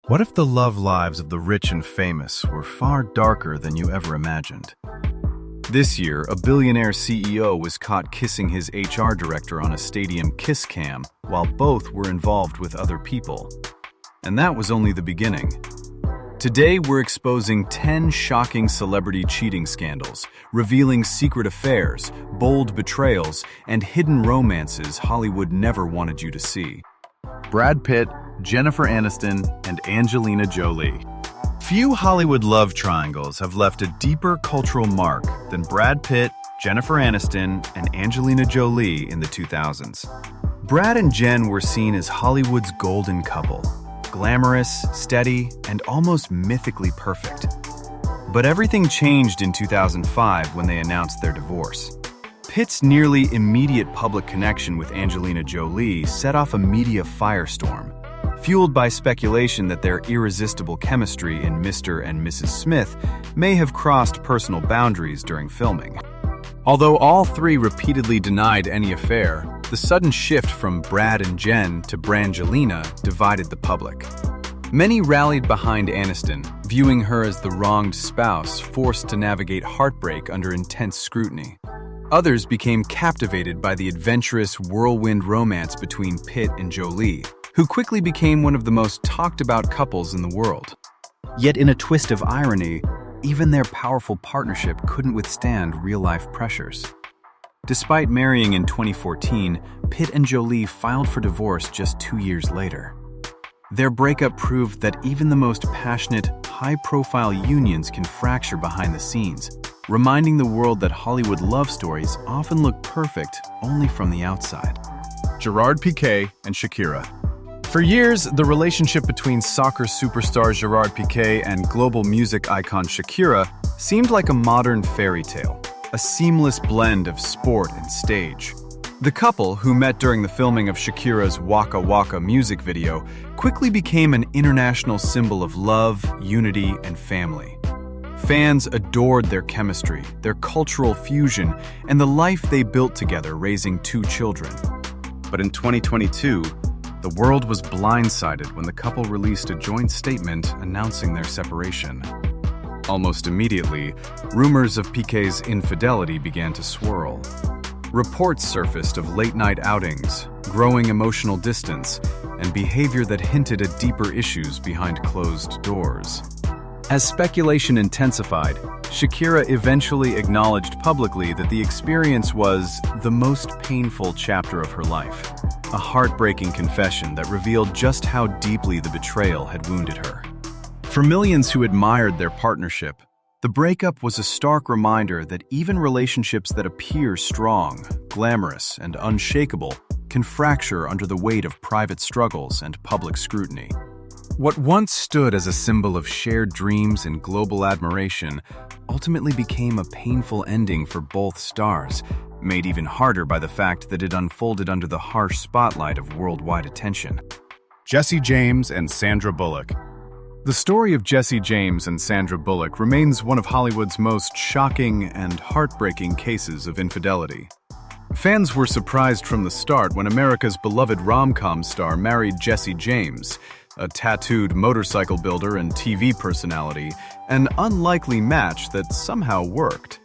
What if the love lives of the rich and famous were far darker than you ever imagined? This year, a billionaire CEO was caught kissing his HR director on a stadium kiss cam while both were involved with other people. And that was only the beginning. Today, we're exposing 10 shocking celebrity cheating scandals, revealing secret affairs, bold betrayals, and hidden romances Hollywood never wanted you to see. Brad Pitt, Jennifer Aniston, and Angelina Jolie. Few Hollywood love triangles have left a deeper cultural mark than Brad Pitt, Jennifer Aniston, and Angelina Jolie in the 2000s. Brad and Jen were seen as Hollywood's golden couple, glamorous, steady, and almost mythically perfect. But everything changed in 2005 when they announced their divorce. Pitt's nearly immediate public connection with Angelina Jolie set off a media firestorm, fueled by speculation that their irresistible chemistry in Mr. and Mrs. Smith may have crossed personal boundaries during filming. Although all three repeatedly denied any affair, the sudden shift from Brad and Jen to Brangelina divided the public. Many rallied behind Aniston, viewing her as the wronged spouse forced to navigate heartbreak under intense scrutiny. Others became captivated by the adventurous whirlwind romance between Pitt and Jolie, who quickly became one of the most talked-about couples in the world. Yet in a twist of irony, even their powerful partnership couldn't withstand real-life pressures. Despite marrying in 2014, Pitt and Jolie filed for divorce just 2 years later. Their breakup proved that even the most passionate, high-profile unions can fracture behind the scenes, reminding the world that Hollywood love stories often look perfect only from the outside. Gerard, Piqué, and Shakira. For years, the relationship between soccer superstar Gerard Piqué and global music icon Shakira seemed like a modern fairy tale, a seamless blend of sport and stage. The couple, who met during the filming of Shakira's Waka Waka music video, quickly became an international symbol of love, unity, and family. Fans adored their chemistry, their cultural fusion, and the life they built together raising 2 children. But in 2022, the world was blindsided when the couple released a joint statement announcing their separation. Almost immediately, rumors of Piqué's infidelity began to swirl. Reports surfaced of late-night outings, growing emotional distance, and behavior that hinted at deeper issues behind closed doors. As speculation intensified, Shakira eventually acknowledged publicly that the experience was the most painful chapter of her life, a heartbreaking confession that revealed just how deeply the betrayal had wounded her. For millions who admired their partnership, the breakup was a stark reminder that even relationships that appear strong, glamorous, and unshakable can fracture under the weight of private struggles and public scrutiny. What once stood as a symbol of shared dreams and global admiration ultimately became a painful ending for both stars, made even harder by the fact that it unfolded under the harsh spotlight of worldwide attention. Jesse James and Sandra Bullock. The story of Jesse James and Sandra Bullock remains one of Hollywood's most shocking and heartbreaking cases of infidelity. Fans were surprised from the start when America's beloved rom-com star married Jesse James, a tattooed motorcycle builder and TV personality, an unlikely match that somehow worked.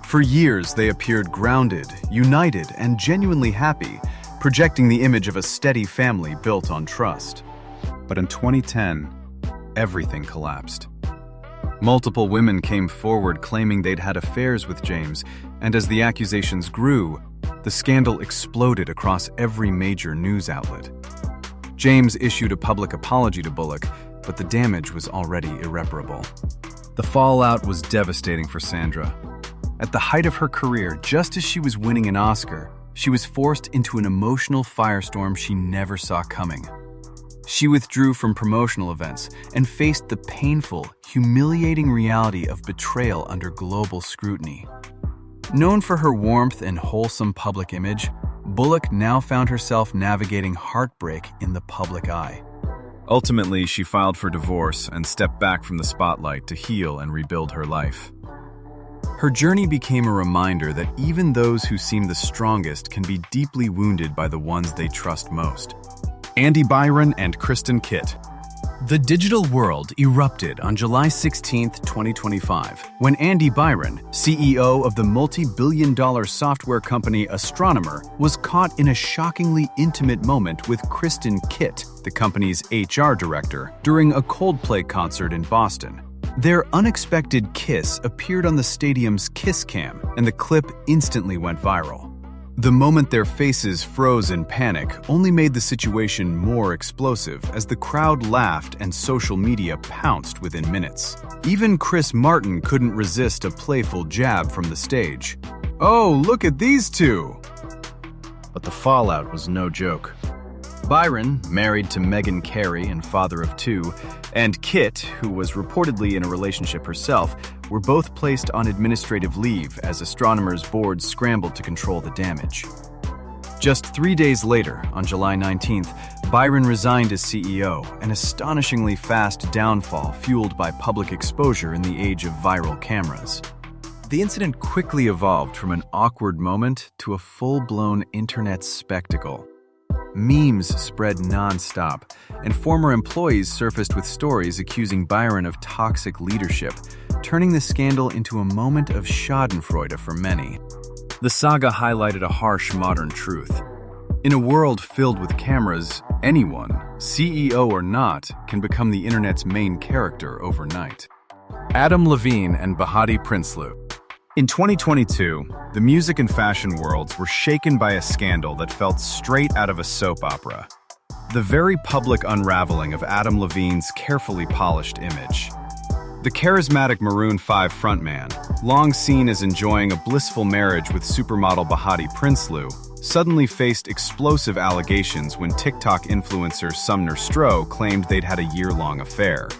For years, they appeared grounded, united, and genuinely happy, projecting the image of a steady family built on trust. But in 2010, everything collapsed. Multiple women came forward claiming they'd had affairs with James, and as the accusations grew, the scandal exploded across every major news outlet. James issued a public apology to Bullock, but the damage was already irreparable. The fallout was devastating for Sandra. At the height of her career, just as she was winning an Oscar, she was forced into an emotional firestorm she never saw coming. She withdrew from promotional events and faced the painful, humiliating reality of betrayal under global scrutiny. Known for her warmth and wholesome public image, Bullock now found herself navigating heartbreak in the public eye. Ultimately, she filed for divorce and stepped back from the spotlight to heal and rebuild her life. Her journey became a reminder that even those who seem the strongest can be deeply wounded by the ones they trust most. Byron and Kristen. The digital world erupted on July 16, 2025, when Andy Byron, CEO of the multi-billion-dollar software company Astronomer, was caught in a shockingly intimate moment with Kristen, the company's HR director, during a Coldplay concert in Boston. Their unexpected kiss appeared on the stadium's kiss cam, and the clip instantly went viral. The moment their faces froze in panic only made the situation more explosive as the crowd laughed and social media pounced within minutes. Even Chris Martin couldn't resist a playful jab from the stage. "Oh, look at these two!" But the fallout was no joke. Byron, married to Meghan Carey and father of two, and Kit, who was reportedly in a relationship herself, were both placed on administrative leave as Astronomer's board scrambled to control the damage. Just 3 days later, on July 19th, Byron resigned as CEO, an astonishingly fast downfall fueled by public exposure in the age of viral cameras. The incident quickly evolved from an awkward moment to a full-blown internet spectacle. Memes spread non-stop, and former employees surfaced with stories accusing Byron of toxic leadership, turning the scandal into a moment of schadenfreude for many. The saga highlighted a harsh modern truth. In a world filled with cameras, anyone, CEO or not, can become the internet's main character overnight. Levine and Behati Prinsloo. In 2022, the music and fashion worlds were shaken by a scandal that felt straight out of a soap opera. The very public unraveling of Levine's carefully polished image. The charismatic Maroon 5 frontman, long seen as enjoying a blissful marriage with supermodel Behati Prinsloo, suddenly faced explosive allegations when TikTok influencer Sumner Stroh claimed they'd had a year-long affair.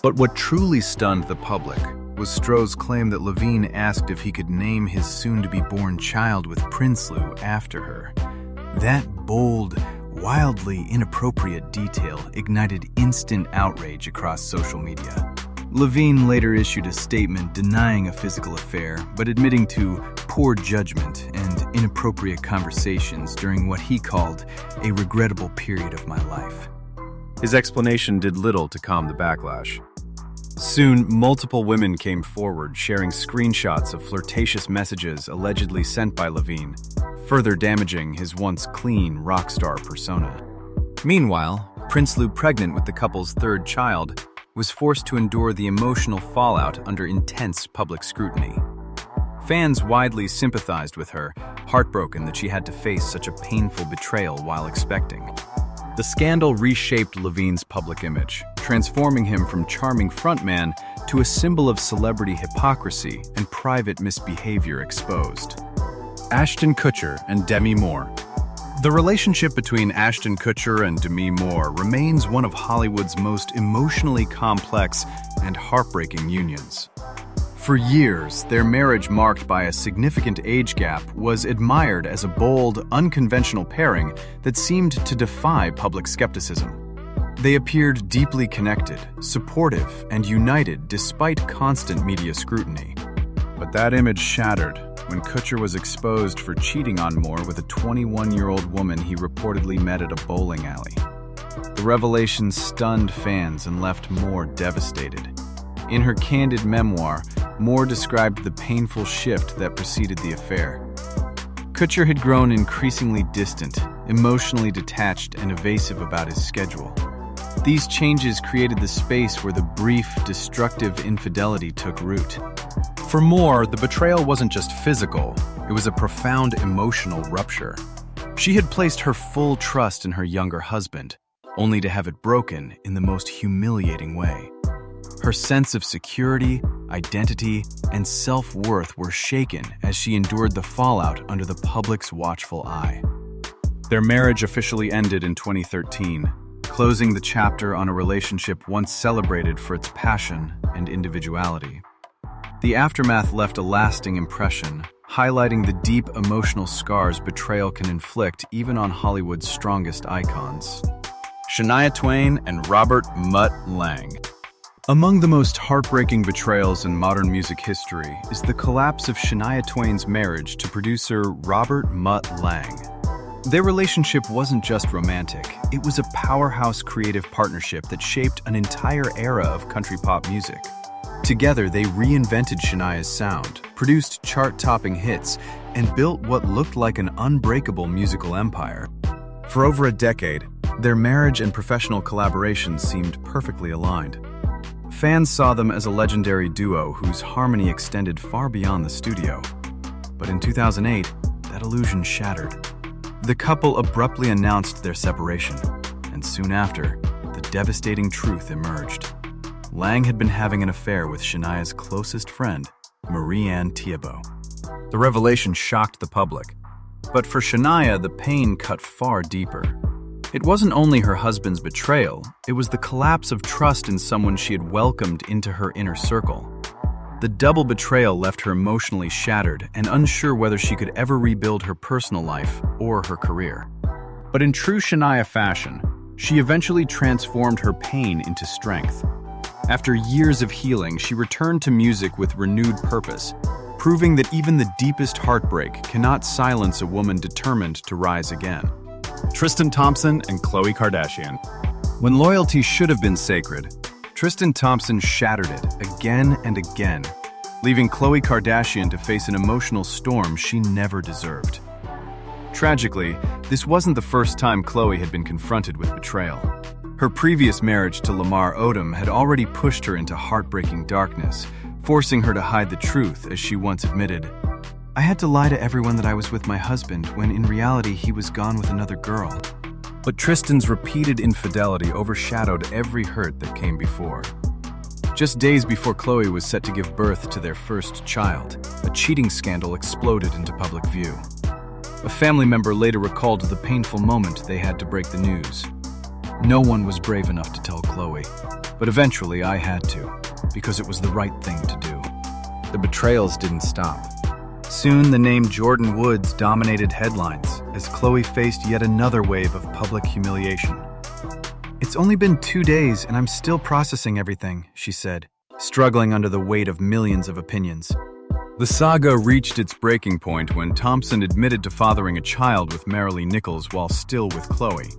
But what truly stunned the public was Stroh's claim that Levine asked if he could name his soon-to-be-born child with Prinsloo after her. That bold, wildly inappropriate detail ignited instant outrage across social media. Levine later issued a statement denying a physical affair, but admitting to poor judgment and inappropriate conversations during what he called a regrettable period of my life. His explanation did little to calm the backlash. Soon, multiple women came forward, sharing screenshots of flirtatious messages allegedly sent by Levine, further damaging his once clean rock star persona. Meanwhile, Prinsloo, pregnant with the couple's third child, was forced to endure the emotional fallout under intense public scrutiny. Fans widely sympathized with her, heartbroken that she had to face such a painful betrayal while expecting. The scandal reshaped Levine's public image, transforming him from charming frontman to a symbol of celebrity hypocrisy and private misbehavior exposed. Ashton Kutcher and Demi Moore. The relationship between Ashton Kutcher and Demi Moore remains one of Hollywood's most emotionally complex and heartbreaking unions. For years, their marriage, marked by a significant age gap, was admired as a bold, unconventional pairing that seemed to defy public skepticism. They appeared deeply connected, supportive, and united despite constant media scrutiny. But that image shattered when Kutcher was exposed for cheating on Moore with a 21-year-old woman he reportedly met at a bowling alley. The revelation stunned fans and left Moore devastated. In her candid memoir, Moore described the painful shift that preceded the affair. Kutcher had grown increasingly distant, emotionally detached, and evasive about his schedule. These changes created the space where the brief, destructive infidelity took root. For Moore, the betrayal wasn't just physical, it was a profound emotional rupture. She had placed her full trust in her younger husband, only to have it broken in the most humiliating way. Her sense of security, identity, and self-worth were shaken as she endured the fallout under the public's watchful eye. Their marriage officially ended in 2013, closing the chapter on a relationship once celebrated for its passion and individuality. The aftermath left a lasting impression, highlighting the deep emotional scars betrayal can inflict even on Hollywood's strongest icons. Shania Twain and Robert "Mutt" Lange. Among the most heartbreaking betrayals in modern music history is the collapse of Shania Twain's marriage to producer Robert "Mutt" Lange. Their relationship wasn't just romantic, it was a powerhouse creative partnership that shaped an entire era of country pop music. Together, they reinvented Shania's sound, produced chart-topping hits, and built what looked like an unbreakable musical empire. For over a decade, their marriage and professional collaborations seemed perfectly aligned. Fans saw them as a legendary duo whose harmony extended far beyond the studio. But in 2008, that illusion shattered. The couple abruptly announced their separation, and soon after, the devastating truth emerged. Lange had been having an affair with Shania's closest friend, Marie-Anne Thiebaud. The revelation shocked the public, but for Shania, the pain cut far deeper. It wasn't only her husband's betrayal, it was the collapse of trust in someone she had welcomed into her inner circle. The double betrayal left her emotionally shattered and unsure whether she could ever rebuild her personal life or her career. But in true Shania fashion, she eventually transformed her pain into strength. After years of healing, she returned to music with renewed purpose, proving that even the deepest heartbreak cannot silence a woman determined to rise again. Tristan Thompson and Khloé Kardashian. When loyalty should have been sacred, Tristan Thompson shattered it again and again, leaving Khloé Kardashian to face an emotional storm she never deserved. Tragically, this wasn't the first time Khloé had been confronted with betrayal. Her previous marriage to Lamar Odom had already pushed her into heartbreaking darkness, forcing her to hide the truth, as she once admitted. "I had to lie to everyone that I was with my husband, when in reality he was gone with another girl." But Tristan's repeated infidelity overshadowed every hurt that came before. Just days before Khloé was set to give birth to their first child, a cheating scandal exploded into public view. A family member later recalled the painful moment they had to break the news. "No one was brave enough to tell Khloé, but eventually I had to, because it was the right thing to do." The betrayals didn't stop. Soon, the name Jordyn Woods dominated headlines as Khloé faced yet another wave of public humiliation. "It's only been 2 days and I'm still processing everything," she said, struggling under the weight of millions of opinions. The saga reached its breaking point when Thompson admitted to fathering a child with Marilee Nichols while still with Khloé.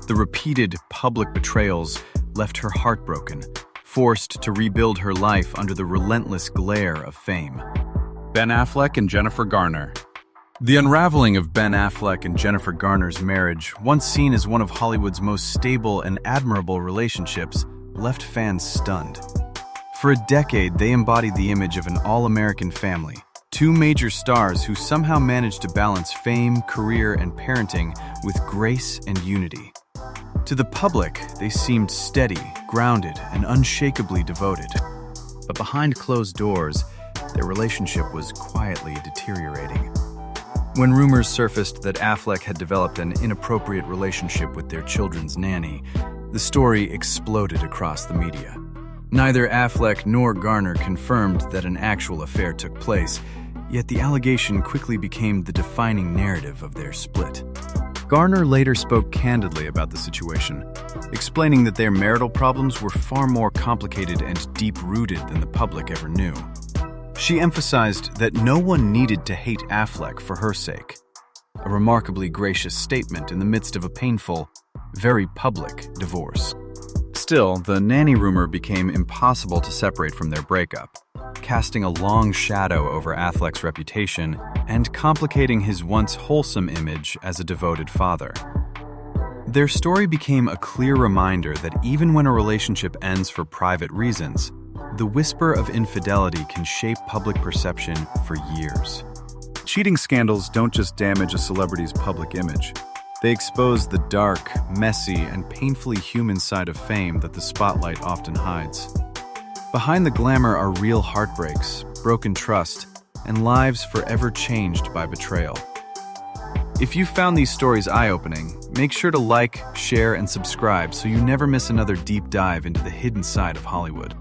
The repeated public betrayals left her heartbroken, forced to rebuild her life under the relentless glare of fame. Ben Affleck and Jennifer Garner. The unraveling of Ben Affleck and Jennifer Garner's marriage, once seen as one of Hollywood's most stable and admirable relationships, left fans stunned. For a decade, they embodied the image of an all-American family, two major stars who somehow managed to balance fame, career, and parenting with grace and unity. To the public, they seemed steady, grounded, and unshakably devoted. But behind closed doors, their relationship was quietly deteriorating. When rumors surfaced that Affleck had developed an inappropriate relationship with their children's nanny, the story exploded across the media. Neither Affleck nor Garner confirmed that an actual affair took place, yet the allegation quickly became the defining narrative of their split. Garner later spoke candidly about the situation, explaining that their marital problems were far more complicated and deep-rooted than the public ever knew. She emphasized that no one needed to hate Affleck for her sake, a remarkably gracious statement in the midst of a painful, very public divorce. Still, the nanny rumor became impossible to separate from their breakup, casting a long shadow over Affleck's reputation and complicating his once wholesome image as a devoted father. Their story became a clear reminder that even when a relationship ends for private reasons, the whisper of infidelity can shape public perception for years. Cheating scandals don't just damage a celebrity's public image. They expose the dark, messy, and painfully human side of fame that the spotlight often hides. Behind the glamour are real heartbreaks, broken trust, and lives forever changed by betrayal. If you found these stories eye-opening, make sure to like, share, and subscribe so you never miss another deep dive into the hidden side of Hollywood.